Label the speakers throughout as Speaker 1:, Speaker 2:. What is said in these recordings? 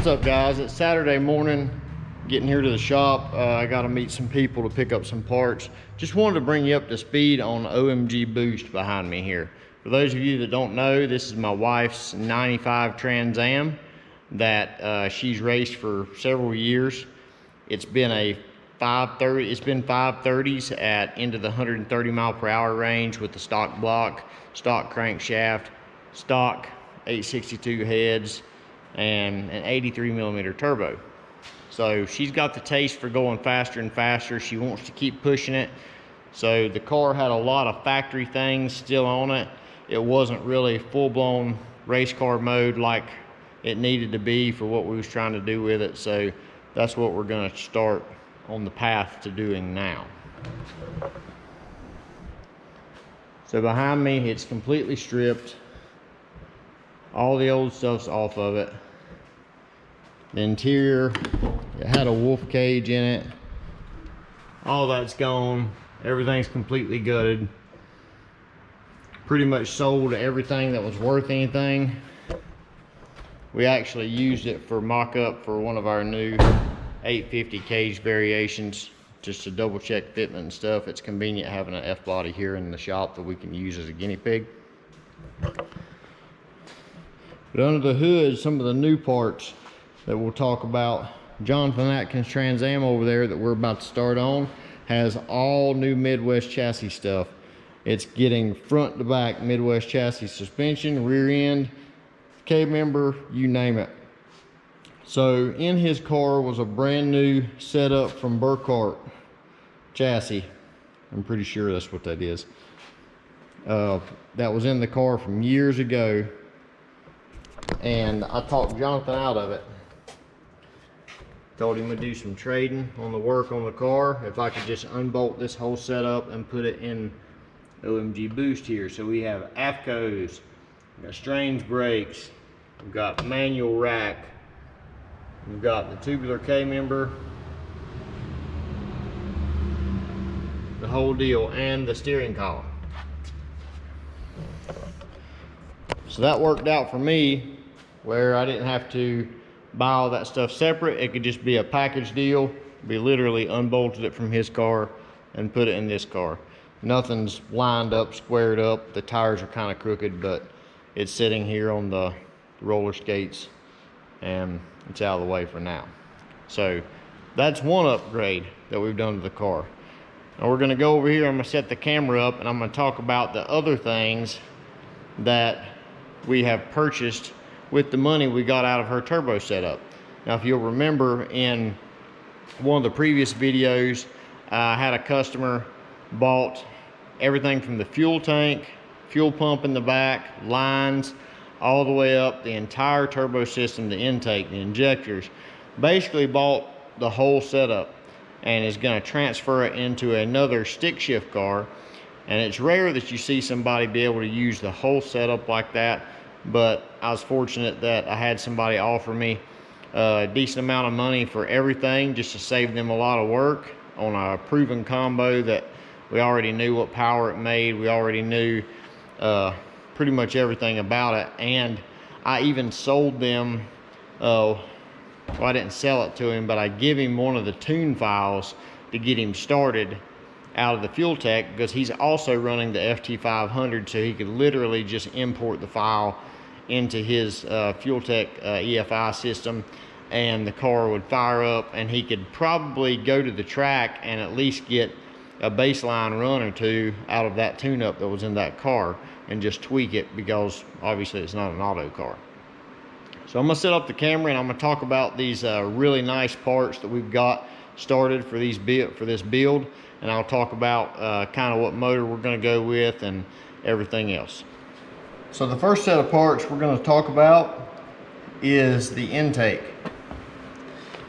Speaker 1: What's up, guys? It's Saturday morning, getting here to the shop. I got to meet some people to pick up some parts. Just wanted to bring you up to speed on OMG Boost behind me here. For those of you that don't know, this is my wife's 95 Trans Am that she's raced for several years. It's been a 530. It's been 530s at into the 130 mile per hour range with the stock block, stock crankshaft, stock 862 heads, and an 83 millimeter turbo. So she's got the taste for going faster and faster. She wants to keep pushing it. So the car had a lot of factory things still on it. It wasn't really full-blown race car mode like it needed to be for what we was trying to do with it. So that's what we're going to start on the path to doing now. So behind me, it's completely stripped. All the old stuff's off of it. The interior, it had a wolf cage in it. All that's gone. Everything's completely gutted. Pretty much sold everything that was worth anything. We actually used it for mock-up for one of our new 850 cage variations, just to double check fitment and stuff. It's convenient having an F-body here in the shop that we can use as a guinea pig. But under the hood, some of the new parts that we'll talk about. Jonathan Atkins Trans Am over there that we're about to start on has all new Midwest chassis stuff. It's getting front to back Midwest chassis suspension, rear end, K-member, you name it. So in his car was a brand new setup from Burkhart chassis. I'm pretty sure that's what that is. That was in the car from years ago. And I talked Jonathan out of it. Told him to do some trading on the work on the car if I could just unbolt this whole setup and put it in OMG Boost here. So we have AFCOs, we've got strange brakes, we've got manual rack, we've got the tubular K-member, the whole deal, and the steering column. So that worked out for me where I didn't have to buy all that stuff separate. It could just be a package deal. We literally unbolted it from his car and put it in this car. Nothing's lined up, squared up. The tires are kind of crooked, but it's sitting here on the roller skates and it's out of the way for now. So that's one upgrade that we've done to the car. Now we're gonna go over here, I'm gonna set the camera up and I'm gonna talk about the other things that we have purchased with the money we got out of her turbo setup. Now, if you'll remember in one of the previous videos, I had a customer bought everything from the fuel tank, fuel pump in the back, lines, all the way up, the entire turbo system, the intake, the injectors, basically bought the whole setup and is gonna transfer it into another stick shift car. And it's rare that you see somebody be able to use the whole setup like that. But I was fortunate that I had somebody offer me a decent amount of money for everything just to save them a lot of work on a proven combo that we already knew what power it made. We already knew pretty much everything about it. And I even sold them, well, I didn't sell it to him, but I give him one of the tune files to get him started out of the Fuel Tech, because he's also running the FT500, so he could literally just import the file into his Fuel Tech EFI system and the car would fire up and he could probably go to the track and at least get a baseline run or two out of that tune-up that was in that car and just tweak it, because obviously it's not an auto car. So I'm gonna set up the camera and I'm gonna talk about these really nice parts that we've got started for this build, and I'll talk about kind of what motor we're going to go with and everything else. So the first set of parts we're going to talk about is the intake.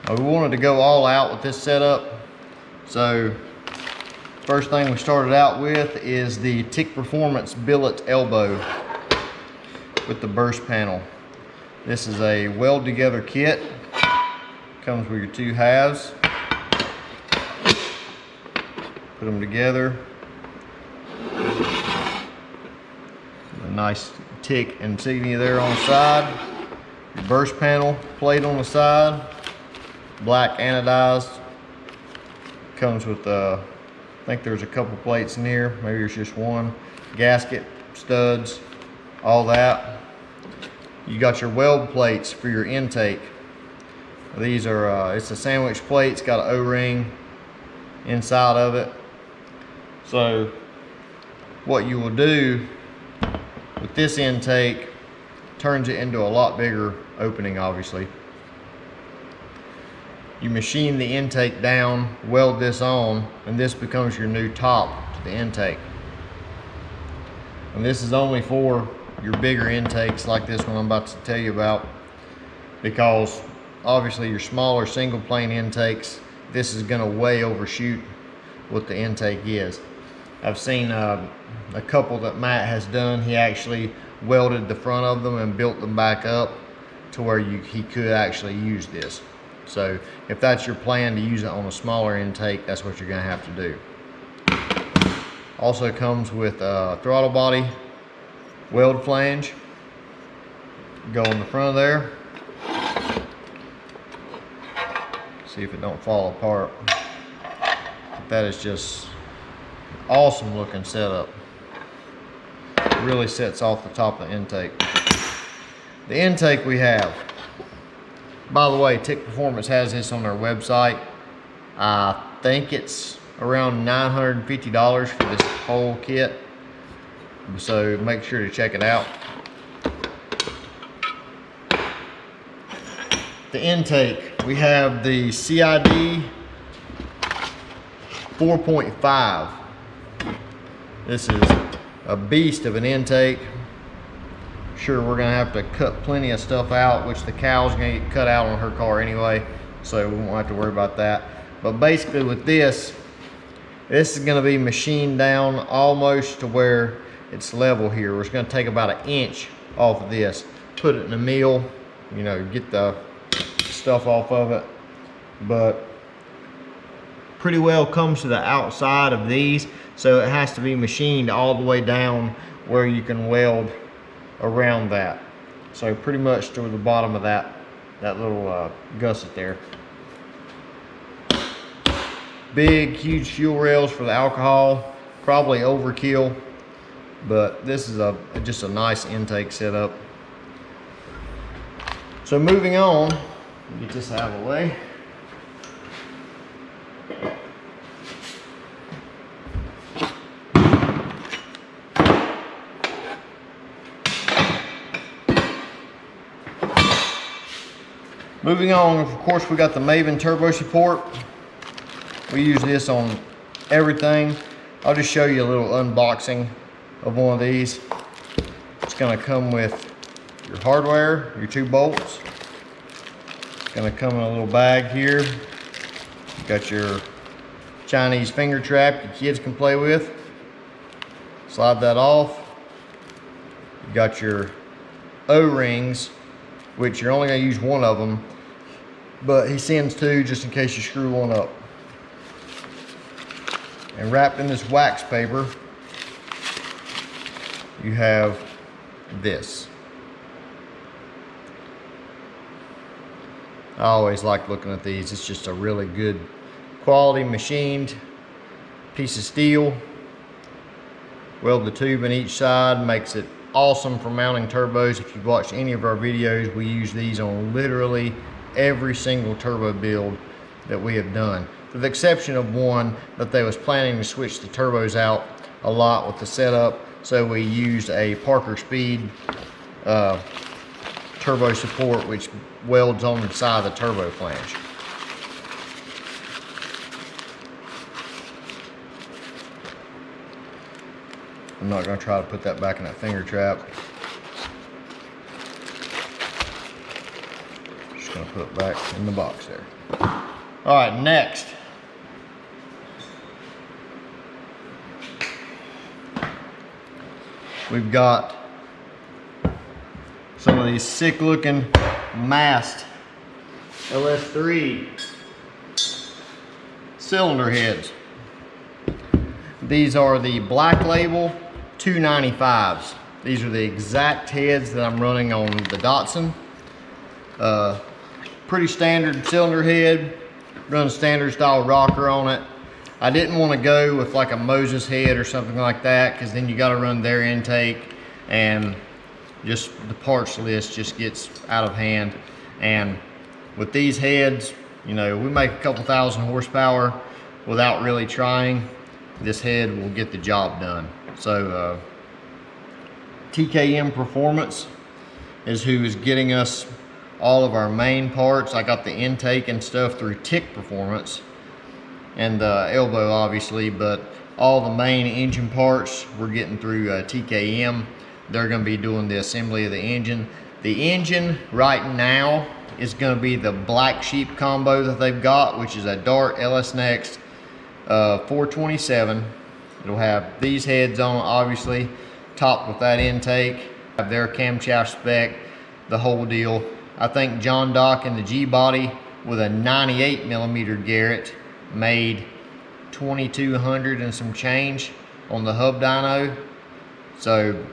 Speaker 1: We wanted to go all out with this setup, so first thing we started out with is the Tick Performance billet elbow with the burst panel. This is a weld together kit, comes with your two halves. Put them together. A nice Tick insignia there on the side. burst panel plate on the side, black anodized. Comes with I think there's a couple plates in here, maybe there's just one. Gasket, studs, all that. You got your weld plates for your intake. These are it's a sandwich plate. It's got an O-ring inside of it. So what you will do with this intake, turns it into a lot bigger opening, obviously. You machine the intake down, weld this on, and this becomes your new top to the intake. And this is only for your bigger intakes like this one I'm about to tell you about, because obviously your smaller single plane intakes, this is going to way overshoot what the intake is. I've seen a couple that Matt has done. He actually welded the front of them and built them back up to where he could actually use this. So if that's your plan to use it on a smaller intake, that's what you're going to have to do. Also comes with a throttle body weld flange. Go in the front of there. See if it don't fall apart. That is just awesome looking setup. It really sets off the top of the intake. The intake we have, by the way, Tick Performance has this on their website. I think it's around $950 for this whole kit, so make sure to check it out. The intake, we have the CID 4.5. This is a beast of an intake. Sure, we're gonna have to cut plenty of stuff out, which the cow's gonna get cut out on her car anyway, so we won't have to worry about that. But basically with this is gonna be machined down almost to where it's level here. We're just gonna take about an inch off of this, put it in a mill, you know, get the stuff off of it. But pretty well comes to the outside of these, so it has to be machined all the way down where you can weld around that. So pretty much to the bottom of that little gusset there. Big, huge fuel rails for the alcohol. Probably overkill, but this is just a nice intake setup. So moving on, get this out of the way. Moving on, of course, we got the Maven turbo support. We use this on everything. I'll just show you a little unboxing of one of these. It's gonna come with your hardware, your 2 bolts. It's gonna come in a little bag here. You got your Chinese finger trap your kids can play with. Slide that off. You got your O-rings, which you're only gonna use one of them, but he sends 2 just in case you screw one up. And wrapped in this wax paper, you have this. I always like looking at these. It's just a really good quality machined piece of steel. Weld the tube in each side, makes it awesome for mounting turbos. If you've watched any of our videos, we use these on literally every single turbo build that we have done, with the exception of one that they was planning to switch the turbos out a lot with the setup, so we used a Parker Speed turbo support, which welds on the side of the turbo flange. I'm not going to try to put that back in that finger trap. Just going to put it back in the box there. All right, next. We've got some of these sick looking mast LS3 cylinder heads. These are the Black Label 295s. These are the exact heads that I'm running on the Datsun. Pretty standard cylinder head, run standard style rocker on it. I didn't want to go with like a Moses head or something like that, because then you got to run their intake and just the parts list just gets out of hand. And with these heads, you know, we make a couple thousand horsepower without really trying. This head will get the job done. So TKM Performance is who is getting us all of our main parts. I got the intake and stuff through Tick Performance and the elbow obviously, but all the main engine parts we're getting through TKM. They're going to be doing the assembly of the engine. The engine right now is going to be the Black Sheep combo that they've got, which is a Dart LS Next 427. It'll have these heads on, obviously, topped with that intake, have their camshaft spec, the whole deal. I think John Dock in the G-body with a 98mm Garrett made 2200 and some change on the hub dyno. So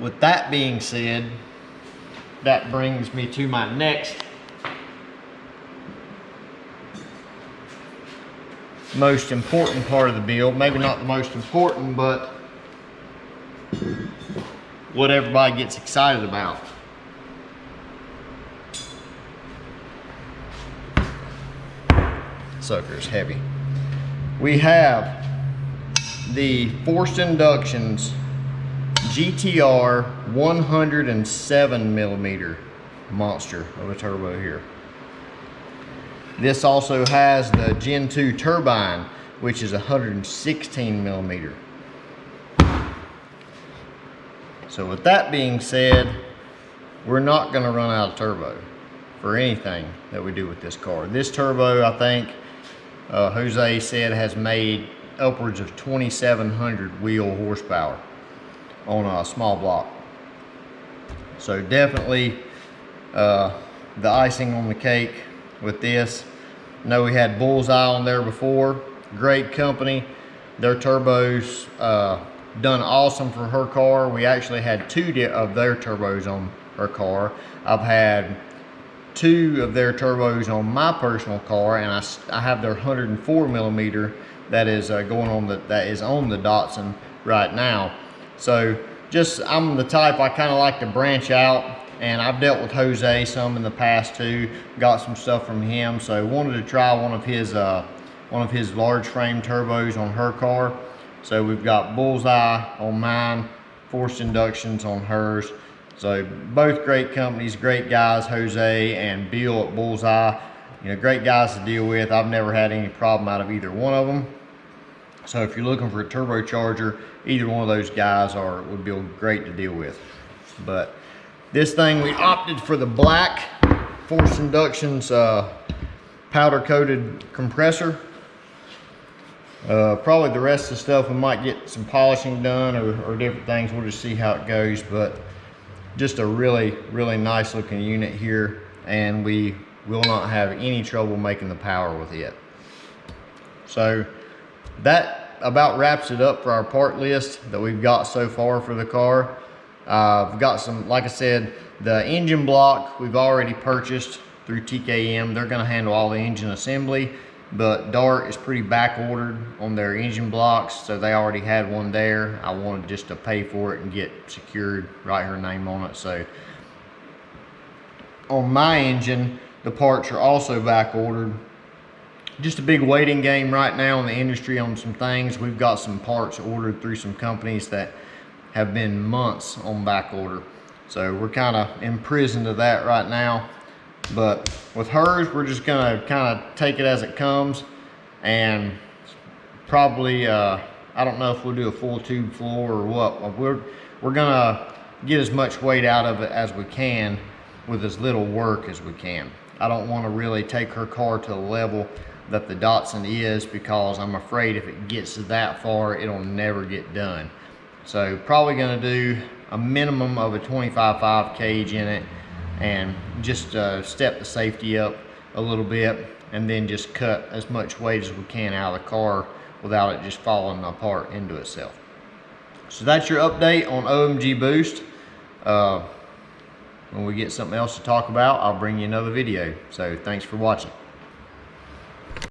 Speaker 1: with that being said, that brings me to my next most important part of the build. Maybe not the most important, but what everybody gets excited about. Sucker's heavy. We have the Forced Inductions GTR 107mm monster of a turbo here. This also has the Gen 2 turbine, which is 116mm. So with that being said, we're not going to run out of turbo for anything that we do with this car. This turbo, I think Jose said, has made upwards of 2,700 wheel horsepower on a small block. So definitely the icing on the cake with this. I know we had Bullseye on there before. Great company. Their turbos done awesome for her car. We actually had 2 of their turbos on her car. I've had 2 of their turbos on my personal car, and I have their 104mm that is going on that is on the Datsun right now. So just, I'm the type, I kind of like to branch out, and I've dealt with Jose some in the past too, got some stuff from him, so wanted to try one of his large frame turbos on her car. So we've got Bullseye on mine, Forced Inductions on hers. So both great companies, great guys, Jose and Bill at Bullseye. You know, great guys to deal with. I've never had any problem out of either one of them. So if you're looking for a turbocharger, either one of those guys would be great to deal with. But this thing, we opted for the black Forced Inductions powder coated compressor. Probably the rest of the stuff we might get some polishing done or different things. We'll just see how it goes, but just a really nice looking unit here, and we will not have any trouble making the power with it. So that about wraps it up for our part list that we've got so far for the car. We've got some, like I said, the engine block we've already purchased through TKM. They're going to handle all the engine assembly, but Dart is pretty back ordered on their engine blocks, so they already had one there. I wanted just to pay for it and get secured, write her name on it. So on my engine, the parts are also back ordered. Just a big waiting game right now in the industry on some things. We've got some parts ordered through some companies that have been months on back order, so we're kind of imprisoned to that right now. But with hers, we're just gonna kind of take it as it comes, and probably I don't know if we'll do a full tube floor or what. We're gonna get as much weight out of it as we can with as little work as we can. I don't want to really take her car to the level that the Datsun is, because I'm afraid if it gets that far, it'll never get done. So probably gonna do a minimum of a 25.5 cage in it, and just step the safety up a little bit, and then just cut as much weight as we can out of the car without it just falling apart into itself. So that's your update on OMG Boost. when we get something else to talk about, I'll bring you another video. So thanks for watching.